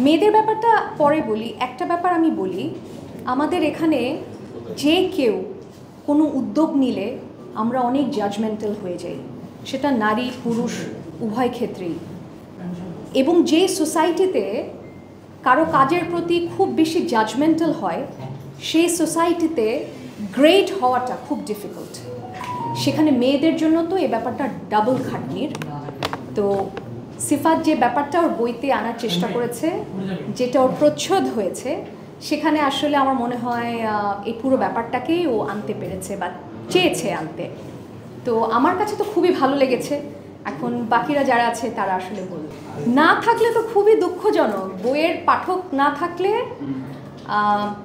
মেয়েদের ব্যাপারটা পরে বলি, একটা ব্যাপার আমি বলি, আমাদের এখানে যে কেউ কোনো উদ্যোগ নিলে আমরা অনেক জাজমেন্টাল হয়ে যাই, সেটা নারী পুরুষ উভয় ক্ষেত্রেই। এবং যে সোসাইটিতে কারো কাজের প্রতি খুব বেশি জাজমেন্টাল হয়, সেই সোসাইটিতে গ্রেট হওয়াটা খুব ডিফিকাল্ট। সেখানে মেয়েদের জন্য তো এই ব্যাপারটা ডাবল খাটনির। তো সিফাত যে ব্যাপারটা ওর বইতে আনার চেষ্টা করেছে, যেটা ওর প্রচ্ছদ হয়েছে, সেখানে আসলে আমার মনে হয় এই পুরো ব্যাপারটাকেই ও আনতে পেরেছে বা চেয়েছে আনতে। তো আমার কাছে তো খুবই ভালো লেগেছে। এখন বাকিরা যারা আছে তারা আসলে বলবে। না থাকলে তো খুবই দুঃখজনক, বইয়ের পাঠক না থাকলে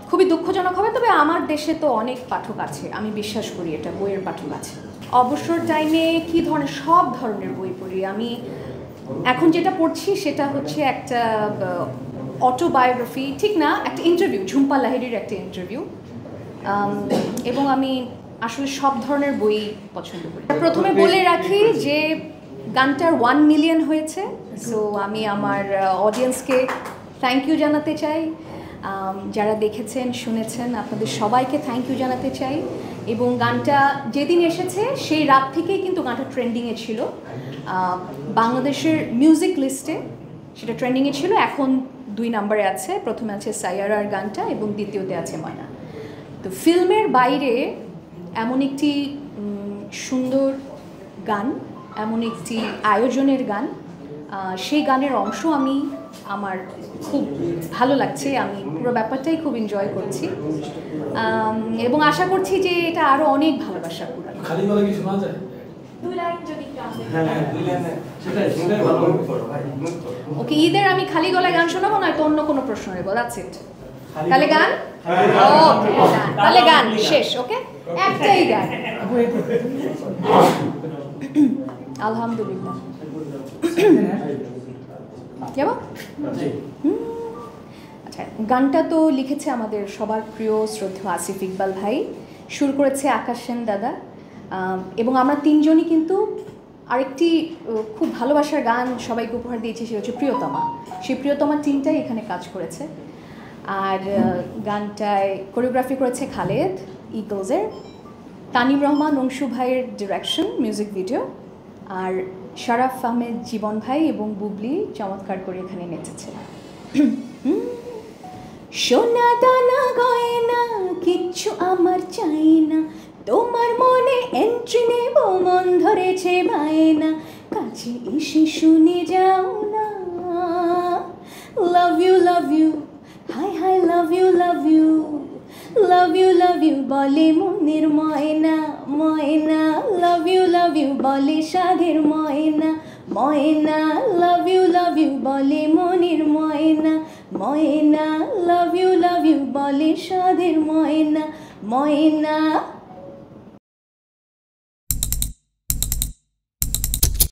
খুবই দুঃখজনক হবে। তবে আমার দেশে তো অনেক পাঠক আছে, আমি বিশ্বাস করি এটা, বইয়ের পাঠক আছে। অবসর টাইমে কী ধরনের, সব ধরনের বই পড়ি আমি। এখন যেটা পড়ছি সেটা হচ্ছে একটা অটোবায়োগ্রাফি, ঠিক না, একটা ইন্টারভিউ, ঝুম্পা লাহিড়ীর একটা ইন্টারভিউ। এবং আমি আসলে সব ধরনের বই পছন্দ করি। প্রথমে বলে রাখি যে গানটার 1 মিলিয়ন হয়েছে। সো আমি আমার অডিয়েন্সকে থ্যাংক ইউ জানাতে চাই, যারা দেখেছেন শুনেছেন আপনাদের সবাইকে থ্যাংক ইউ জানাতে চাই। এবং গানটা যেদিন এসেছে সেই রাত থেকেই কিন্তু গানটা ট্রেন্ডিংয়ে ছিল, বাংলাদেশের মিউজিক লিস্টে সেটা ট্রেন্ডিংয়ে ছিল। এখন 2 নম্বরে আছে, প্রথমে আছে সাইয়ারার গানটা এবং দ্বিতীয়তে আছে ময়না। তো ফিল্মের বাইরে এমন একটি সুন্দর গান, এমন একটি আয়োজনের গান, সেই গানের অংশ আমি, আমার খুব ভালো লাগছে, আমি পুরো ব্যাপারটাই খুব এনজয় করছি এবং আশা করছি যে এটা আরও অনেক ভালোবাসা কুড়াবে। ওকে, ঈদের আমি খালি গলায় গান শোনাবো, নয়তো অন্য কোনো প্রশ্ন নেব, দ্যাটস ইট। তাহলে গান, তাহলে গান শেষ। ওকে, একটাই গান। আলহামদুলিল্লাহ যাবো। আচ্ছা, গানটা তো লিখেছে আমাদের সবার প্রিয় শ্রদ্ধেয় আসিফ ইকবাল ভাই, সুর করেছে আকাশ সেন দাদা, এবং আমরা তিনজনই কিন্তু আরেকটি খুব ভালোবাসার গান সবাইকে উপহার দিয়েছি, সেটা হচ্ছে প্রিয়তমা। সেই প্রিয়তমা টিমটাই এখানে কাজ করেছে। আর গানটায় কোরিওগ্রাফি করেছে খালেদ ইগলসের, তানিম রহমান অংশু ভাইয়ের ডিরেকশন, মিউজিক ভিডিও, আর শরাফ আহমেদ জীবন ভাই এবং বুবলি চমৎকার করে এখানে নেচেছে। সোনা দানা গয়না কিচ্ছু আমার চাই না, তোমার মনে এন্ট্রি নেব মন ধরেছে বায়না, কাছে এসে শুনে যাও না। Love you hi hi love you বলে মনের ময়না ময়না, লাভ ইউ বলে সাধের ময়না ময়না, লাভ ইউ বলে মনের ময়না ময়না, লাভ ইউ বলে সাধের ময়না ময়না।